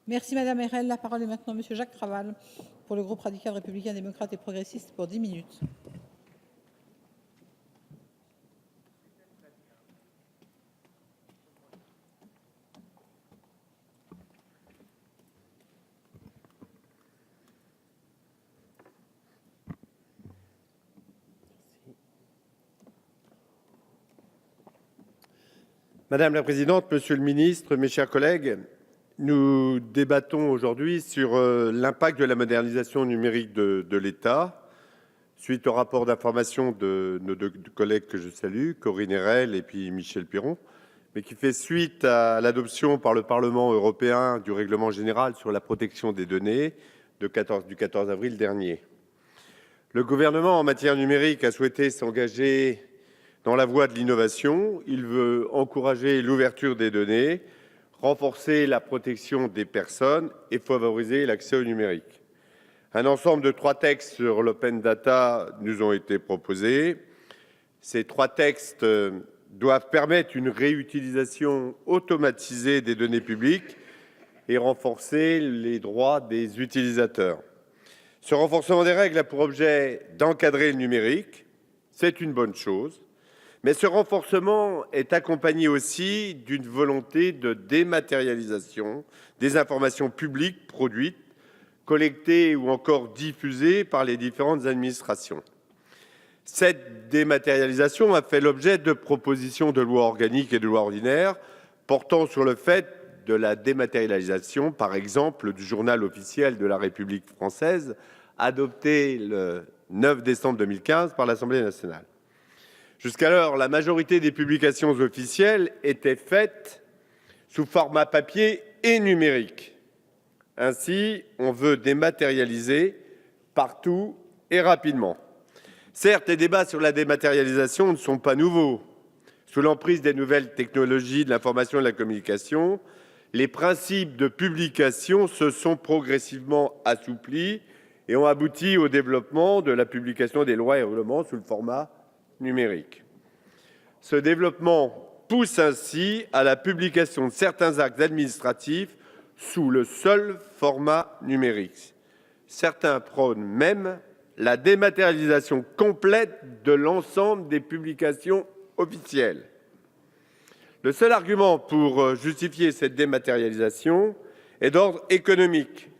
Merci Madame Herrel. La parole est maintenant Monsieur Jacques Craval pour le groupe radical républicain démocrate et progressiste pour 10 minutes. Madame la présidente, monsieur le ministre, mes chers collègues, nous débattons aujourd'hui sur l'impact de la modernisation numérique de l'État, suite au rapport d'information de nos deux collègues que je salue, Corinne Herrel et puis Michel Piron, mais qui fait suite à l'adoption par le Parlement européen du règlement général sur la protection des données du 14 avril dernier. Le gouvernement, en matière numérique, a souhaité s'engager dans la voie de l'innovation. Il veut encourager l'ouverture des données, renforcer la protection des personnes et favoriser l'accès au numérique. Un ensemble de 3 textes sur l'open data nous ont été proposés. Ces 3 textes doivent permettre une réutilisation automatisée des données publiques et renforcer les droits des utilisateurs. Ce renforcement des règles a pour objet d'encadrer le numérique. C'est une bonne chose. Mais ce renforcement est accompagné aussi d'une volonté de dématérialisation des informations publiques produites, collectées ou encore diffusées par les différentes administrations. Cette dématérialisation a fait l'objet de propositions de loi organique et de loi ordinaire portant sur le fait de la dématérialisation, par exemple, du journal officiel de la République française, adopté le 9 décembre 2015 par l'Assemblée nationale. Jusqu'alors, la majorité des publications officielles étaient faites sous format papier et numérique. Ainsi, on veut dématérialiser partout et rapidement. Certes, les débats sur la dématérialisation ne sont pas nouveaux. Sous l'emprise des nouvelles technologies de l'information et de la communication, les principes de publication se sont progressivement assouplis et ont abouti au développement de la publication des lois et règlements sous le format numérique. Ce développement pousse ainsi à la publication de certains actes administratifs sous le seul format numérique. Certains prônent même la dématérialisation complète de l'ensemble des publications officielles. Le seul argument pour justifier cette dématérialisation est d'ordre économique.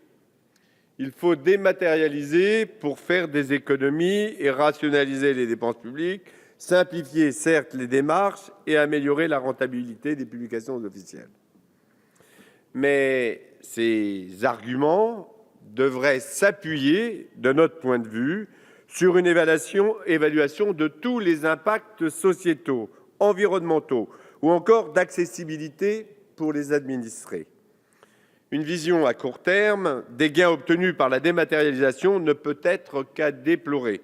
Il faut dématérialiser pour faire des économies et rationaliser les dépenses publiques, simplifier certes les démarches et améliorer la rentabilité des publications officielles. Mais ces arguments devraient s'appuyer, de notre point de vue, sur une évaluation de tous les impacts sociétaux, environnementaux ou encore d'accessibilité pour les administrés. Une vision à court terme des gains obtenus par la dématérialisation ne peut être qu'à déplorer.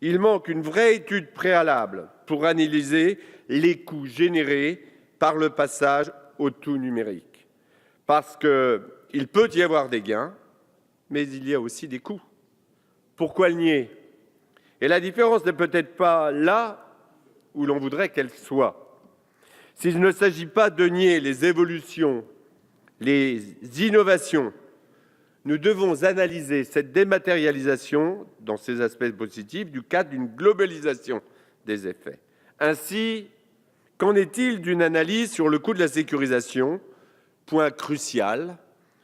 Il manque une vraie étude préalable pour analyser les coûts générés par le passage au tout numérique. Parce qu'il peut y avoir des gains, mais il y a aussi des coûts. Pourquoi le nier? Et la différence n'est peut-être pas là où l'on voudrait qu'elle soit. S'il ne s'agit pas de nier les évolutions, les innovations, nous devons analyser cette dématérialisation dans ses aspects positifs du cadre d'une globalisation des effets. Ainsi, qu'en est-il d'une analyse sur le coût de la sécurisation, point crucial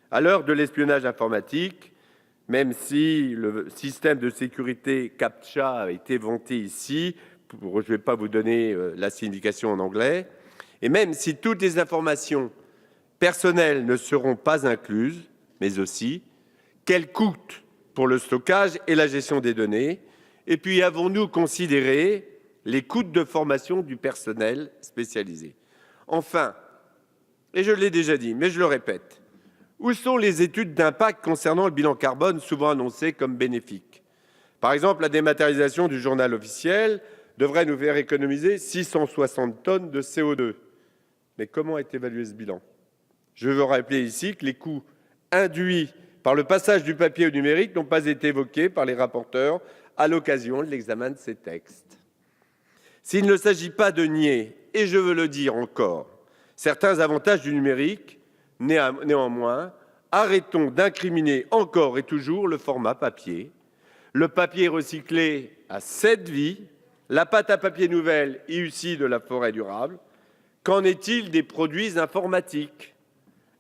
à l'heure de l'espionnage informatique, même si le système de sécurité CAPTCHA a été vanté ici, je ne vais pas vous donner la signification en anglais, et même si toutes les informations personnelles ne seront pas incluses, mais aussi quel coût pour le stockage et la gestion des données, et puis avons-nous considéré les coûts de formation du personnel spécialisé? Enfin, et je l'ai déjà dit, mais je le répète, où sont les études d'impact concernant le bilan carbone souvent annoncé comme bénéfique? Par exemple, la dématérialisation du journal officiel devrait nous faire économiser 660 tonnes de CO2. Mais comment est évalué ce bilan? Je veux rappeler ici que les coûts induits par le passage du papier au numérique n'ont pas été évoqués par les rapporteurs à l'occasion de l'examen de ces textes. S'il ne s'agit pas de nier, et je veux le dire encore, certains avantages du numérique, néanmoins, Arrêtons d'incriminer encore et toujours le format papier. Le papier recyclé a 7 vies, la pâte à papier nouvelle est issue de la forêt durable. Qu'en est-il des produits informatiques?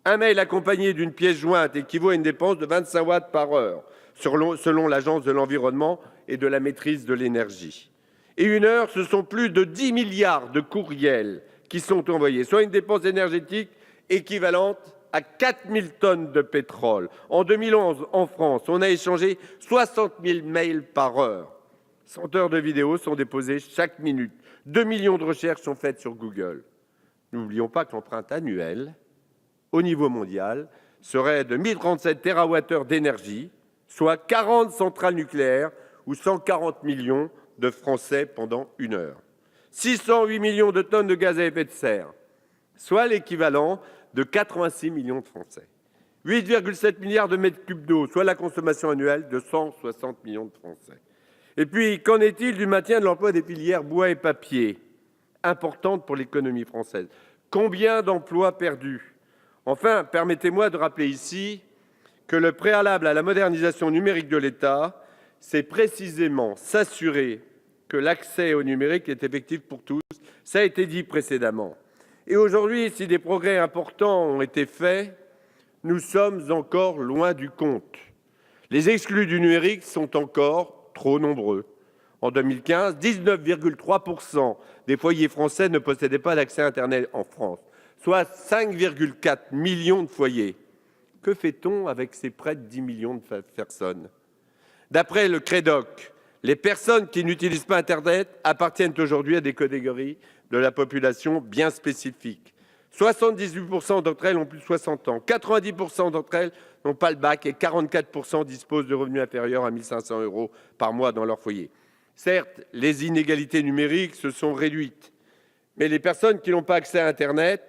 Un mail accompagné d'une pièce jointe équivaut à une dépense de 25 watts par heure, selon l'Agence de l'environnement et de la maîtrise de l'énergie. Et une heure, ce sont plus de 10 milliards de courriels qui sont envoyés, soit une dépense énergétique équivalente à 4000 tonnes de pétrole. En 2011, en France, on a échangé 60 000 mails par heure. 100 heures de vidéos sont déposées chaque minute. 2 millions de recherches sont faites sur Google. N'oublions pas que l'empreinte annuelle, au niveau mondial, serait de 1037 TWh d'énergie, soit 40 centrales nucléaires ou 140 millions de Français pendant une heure. 608 millions de tonnes de gaz à effet de serre, soit l'équivalent de 86 millions de Français. 8,7 milliards de mètres cubes d'eau, soit la consommation annuelle de 160 millions de Français. Et puis, qu'en est-il du maintien de l'emploi des filières bois et papier, importantes pour l'économie française? Combien d'emplois perdus? Enfin, permettez-moi de rappeler ici que le préalable à la modernisation numérique de l'État, c'est précisément s'assurer que l'accès au numérique est effectif pour tous. Ça a été dit précédemment. Et aujourd'hui, si des progrès importants ont été faits, nous sommes encore loin du compte. Les exclus du numérique sont encore trop nombreux. En 2015, 19,3% des foyers français ne possédaient pas d'accès à Internet en France, soit 5,4 millions de foyers. Que fait-on avec ces près de 10 millions de personnes? D'après le CREDOC, les personnes qui n'utilisent pas Internet appartiennent aujourd'hui à des catégories de la population bien spécifiques. 78% d'entre elles ont plus de 60 ans, 90% d'entre elles n'ont pas le bac et 44% disposent de revenus inférieurs à 1 500 € par mois dans leur foyer. Certes, les inégalités numériques se sont réduites, mais les personnes qui n'ont pas accès à Internet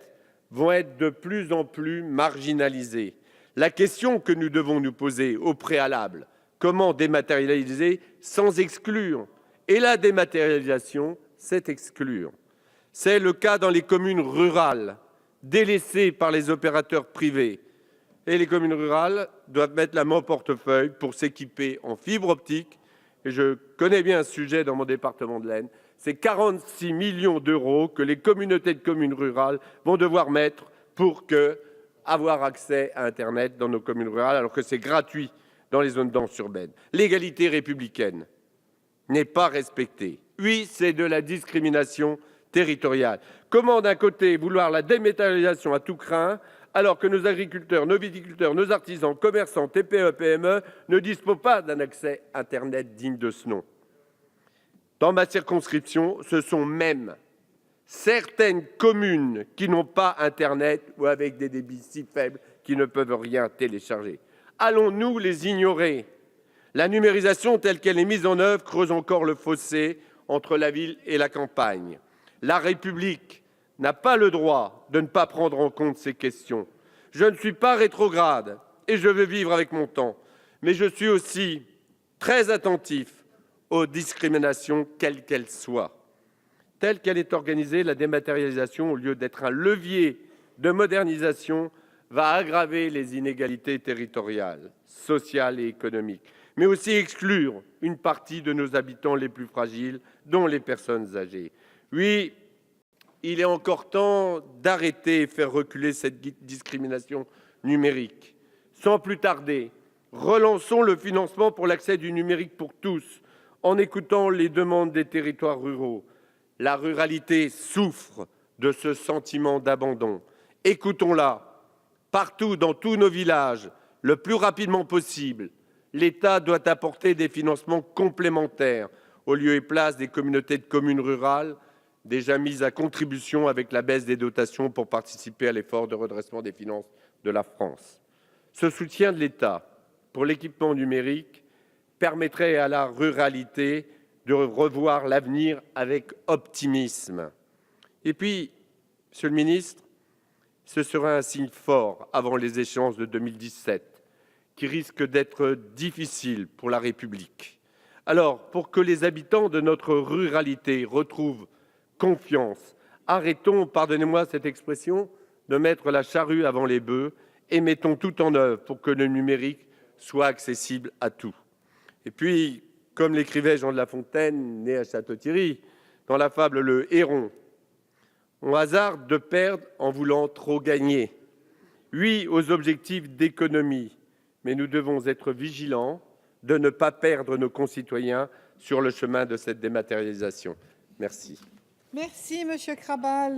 vont être de plus en plus marginalisées. La question que nous devons nous poser au préalable, comment dématérialiser sans exclure? Et la dématérialisation, c'est exclure. C'est le cas dans les communes rurales, délaissées par les opérateurs privés. Et les communes rurales doivent mettre la main au portefeuille pour s'équiper en fibre optique. Et je connais bien ce sujet dans mon département de l'Aisne. C'est 46 millions d'euros que les communautés de communes rurales vont devoir mettre pour avoir accès à Internet dans nos communes rurales, alors que c'est gratuit dans les zones denses urbaines. L'égalité républicaine n'est pas respectée. Oui, c'est de la discrimination territoriale. Comment, d'un côté, vouloir la dématérialisation à tout crin, alors que nos agriculteurs, nos viticulteurs, nos artisans, commerçants, TPE, PME ne disposent pas d'un accès Internet digne de ce nom? Dans ma circonscription, ce sont même certaines communes qui n'ont pas Internet ou avec des débits si faibles qu'ils ne peuvent rien télécharger. Allons-nous les ignorer? La numérisation telle qu'elle est mise en œuvre creuse encore le fossé entre la ville et la campagne. La République n'a pas le droit de ne pas prendre en compte ces questions. Je ne suis pas rétrograde et je veux vivre avec mon temps, mais je suis aussi très attentif aux discriminations, quelles qu'elles soient. Telle qu'elle est organisée, la dématérialisation, au lieu d'être un levier de modernisation, va aggraver les inégalités territoriales, sociales et économiques, mais aussi exclure une partie de nos habitants les plus fragiles, dont les personnes âgées. Oui, il est encore temps d'arrêter et faire reculer cette discrimination numérique. Sans plus tarder, relançons le financement pour l'accès du numérique pour tous, en écoutant les demandes des territoires ruraux. La ruralité souffre de ce sentiment d'abandon. Écoutons-la. Partout, dans tous nos villages, le plus rapidement possible, l'État doit apporter des financements complémentaires au lieu et place des communautés de communes rurales déjà mises à contribution avec la baisse des dotations pour participer à l'effort de redressement des finances de la France. Ce soutien de l'État pour l'équipement numérique permettrait à la ruralité de revoir l'avenir avec optimisme. Et puis, Monsieur le ministre, ce sera un signe fort avant les échéances de 2017 qui risquent d'être difficiles pour la République. Alors, pour que les habitants de notre ruralité retrouvent confiance, arrêtons, pardonnez-moi cette expression, de mettre la charrue avant les bœufs et mettons tout en œuvre pour que le numérique soit accessible à tous. Et puis, comme l'écrivait Jean de La Fontaine, né à Château-Thierry, dans la fable Le Héron, on hasarde de perdre en voulant trop gagner. Oui aux objectifs d'économie, mais nous devons être vigilants de ne pas perdre nos concitoyens sur le chemin de cette dématérialisation. Merci. Merci, Monsieur Krabal.